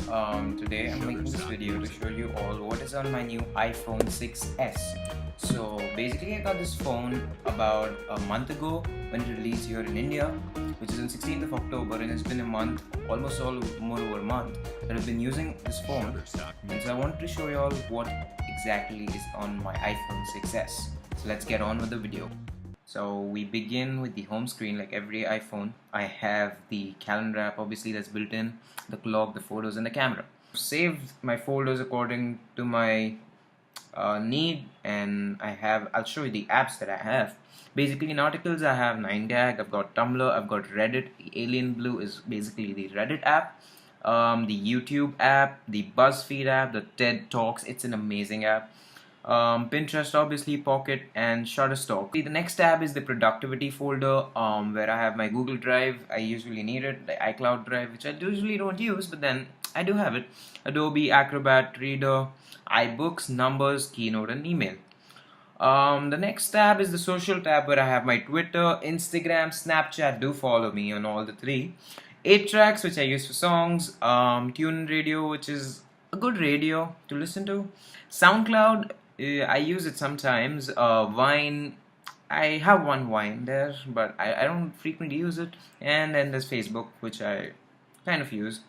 Today I'm making this video to show you all what is on my new iPhone 6s. So basically I got this phone about a month ago when it released here in India, which is on 16th of October, and it's been a month, almost all more over a month that I've been using this phone. And so I wanted to show you all what exactly is on my iPhone 6s. So let's get on with the video. So we begin with the home screen. Like every iPhone, I have the calendar app obviously that's built in, the clock, the photos, and the camera. I've saved my folders according to my need, and I'll show you the apps that I have. Basically in articles I have 9gag, I've got Tumblr, I've got Reddit. The Alien Blue is basically the Reddit app, the YouTube app, the BuzzFeed app, the TED Talks. It's an amazing app. Pinterest, obviously, Pocket, and Shutterstock. The next tab is the productivity folder, where I have my Google Drive. I usually need it, the iCloud Drive, which I usually don't use, but then I do have it. Adobe Acrobat Reader, iBooks, Numbers, Keynote, and Email. The next tab is the social tab, where I have my Twitter, Instagram, Snapchat. Do follow me on all the three. 8 tracks, which I use for songs. Tune Radio, which is a good radio to listen to. SoundCloud, I use it sometimes. Vine, I have one Vine there, but I don't frequently use it. And then there's Facebook, which I kind of use.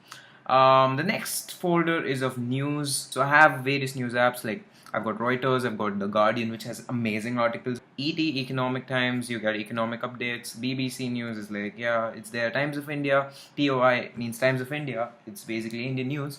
The next folder is of news. So I have various news apps, like I've got Reuters, I've got The Guardian, which has amazing articles. ET, Economic Times, you get economic updates. BBC News is like, yeah, it's there. Times of India, TOI means Times of India. It's basically Indian news.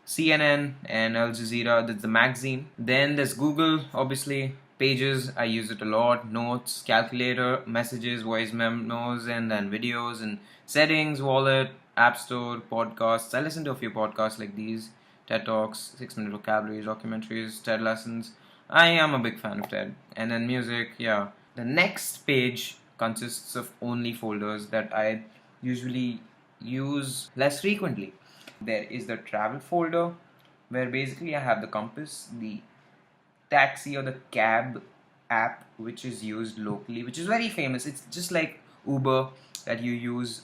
CNN and Al Jazeera, that's the magazine. Then there's Google, obviously. Pages, I use it a lot. Notes, calculator, messages, voice memos, and then videos and settings, wallet, app store, podcasts. I listen to a few podcasts like these: TED Talks, 6-minute vocabulary, documentaries, TED lessons. I am a big fan of TED. And then music, yeah. The next page consists of only folders that I usually use less frequently. There is the travel folder, where basically I have the compass, the taxi or the cab app, which is used locally, which is very famous. It's just like Uber that you use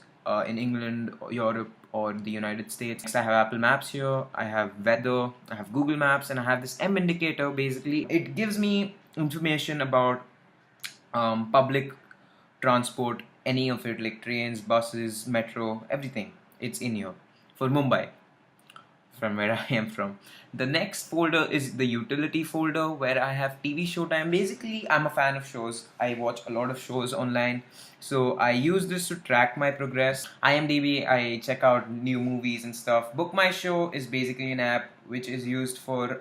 in England, or Europe, or the United States. Next, I have Apple Maps here, I have weather, I have Google Maps, and I have this M indicator. Basically it gives me information about public transport, any of it, like trains, buses, metro, everything. It's in here for Mumbai, from where I am from. The next folder is the utility folder, where I have TV show time. Basically, I'm a fan of shows. I watch a lot of shows online, so I use this to track my progress. IMDb, I check out new movies and stuff. Book My Show is basically an app which is used for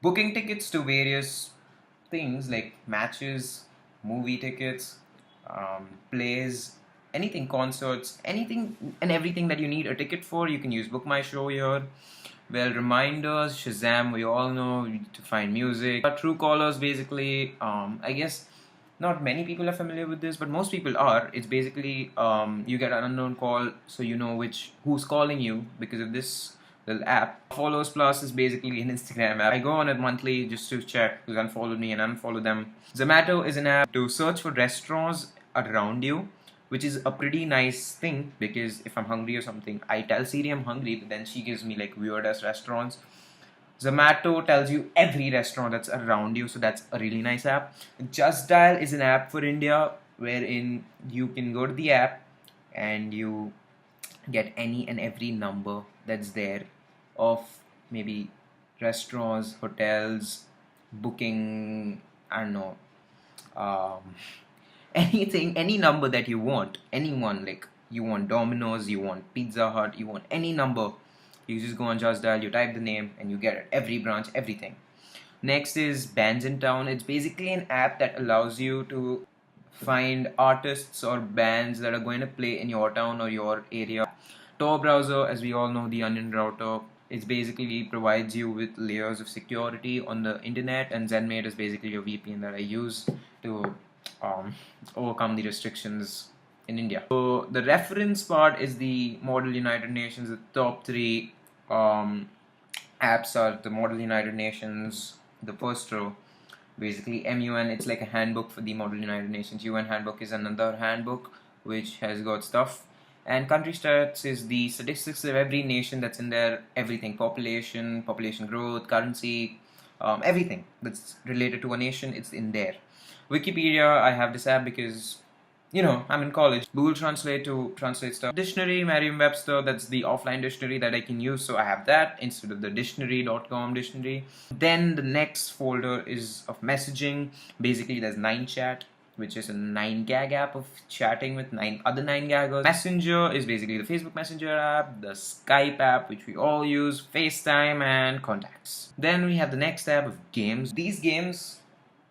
booking tickets to various things like matches, movie tickets, plays, anything, concerts, anything and everything that you need a ticket for. You can use Book My Show here. Well, reminders, Shazam, we all know to find music. Truecallers, basically, I guess not many people are familiar with this, but most people are. It's basically you get an unknown call, so you know who's calling you because of this little app. Follows Plus is basically an Instagram app. I go on it monthly just to check who's unfollowed me and unfollow them. Zomato is an app to search for restaurants around you, which is a pretty nice thing, because if I'm hungry or something, I tell Siri I'm hungry, but then she gives me like weird ass restaurants. Zomato tells you every restaurant that's around you, so that's a really nice app. Just Dial is an app for India, wherein you can go to the app and you get any and every number that's there of maybe restaurants, hotels, booking, I don't know, anything, any number that you want, anyone, like you want Domino's, you want Pizza Hut, you want any number, you just go on Just Dial, you type the name, and you get it. Every branch, everything. Next is Bands in Town. It's basically an app that allows you to find artists or bands that are going to play in your town or your area. Tor browser, as we all know, the Onion router. It basically provides you with layers of security on the internet, and ZenMate is basically a VPN that I use to overcome the restrictions in India. So the reference part is the Model United Nations. The top three apps are the Model United Nations, the first row, basically MUN. It's like a handbook for the Model United Nations. UN handbook is another handbook which has got stuff. And country stats is the statistics of every nation that's in there, everything, population growth, currency, everything that's related to a nation, it's in there. Wikipedia, I have this app because I'm in college. Google Translate to translate stuff. Dictionary, Merriam-Webster, that's the offline dictionary that I can use, so I have that instead of the dictionary.com dictionary. Then the next folder is of messaging. Basically, there's 9chat, which is a 9gag app of chatting with 9 gaggers. Messenger is basically the Facebook Messenger app, the Skype app, which we all use, FaceTime, and contacts. Then we have the next tab of games. These games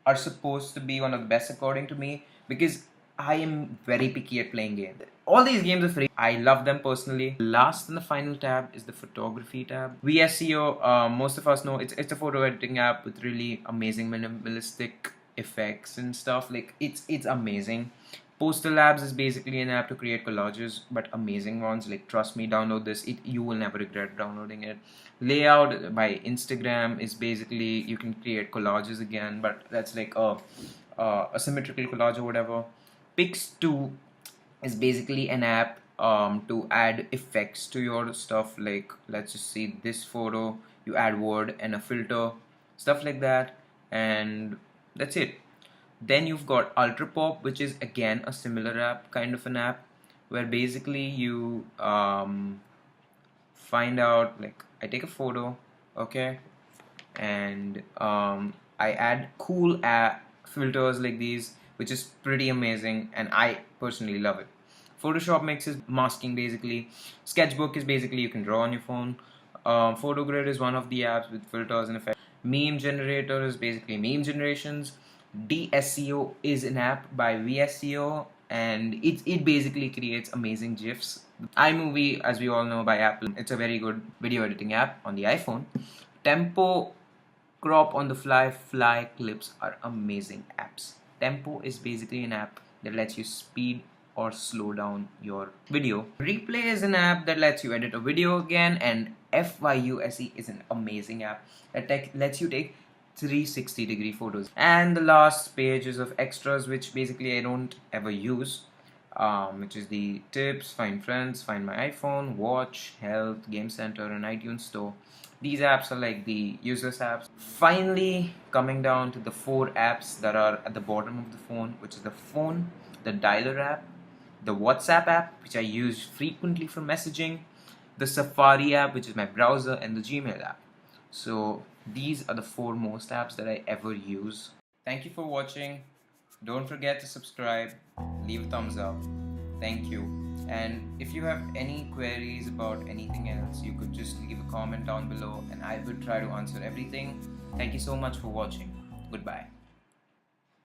are supposed to be one of the best according to me because I am very picky at playing games. All these games are free. I love them personally. Last and the final tab is the photography tab. VSCO, most of us know it's a photo editing app with really amazing minimalistic effects and stuff. Like it's amazing. Postal Labs is basically an app to create collages, but amazing ones. Like trust me, download this. You will never regret downloading it. Layout by Instagram is basically you can create collages again, but that's like a symmetrical collage or whatever. Pix2 is basically an app to add effects to your stuff. Like let's just see this photo, you add word and a filter, stuff like that, and that's it. Then you've got Ultrapop, which is again a similar app, kind of an app, where basically you find out, like I take a photo, okay, and I add cool filters like these, which is pretty amazing, and I personally love it. Photoshop mixes masking basically. Sketchbook is basically you can draw on your phone. PhotoGrid is one of the apps with filters and effects. Meme generator is basically meme generations. DSCO is an app by VSCO, and it basically creates amazing GIFs. iMovie, as we all know, by Apple, it's a very good video editing app on the iPhone. Tempo, crop on the fly clips are amazing apps. Tempo is basically an app that lets you speed or slow down your video. Replay is an app that lets you edit a video again, and FYUSE is an amazing app that lets you take 360-degree photos. And the last page is of extras, which basically I don't ever use, which is the tips, find friends, find my iPhone, watch, health, game center, and iTunes store. These apps are like the useless apps. Finally, coming down to the 4 apps that are at the bottom of the phone, which is the phone, the dialer app, the WhatsApp app, which I use frequently for messaging, the Safari app, which is my browser, and the Gmail app. So these are the 4 most apps that I ever use. Thank you for watching. Don't forget to subscribe, leave a thumbs up. Thank you. And if you have any queries about anything else, you could just leave a comment down below and I will try to answer everything. Thank you so much for watching. Goodbye.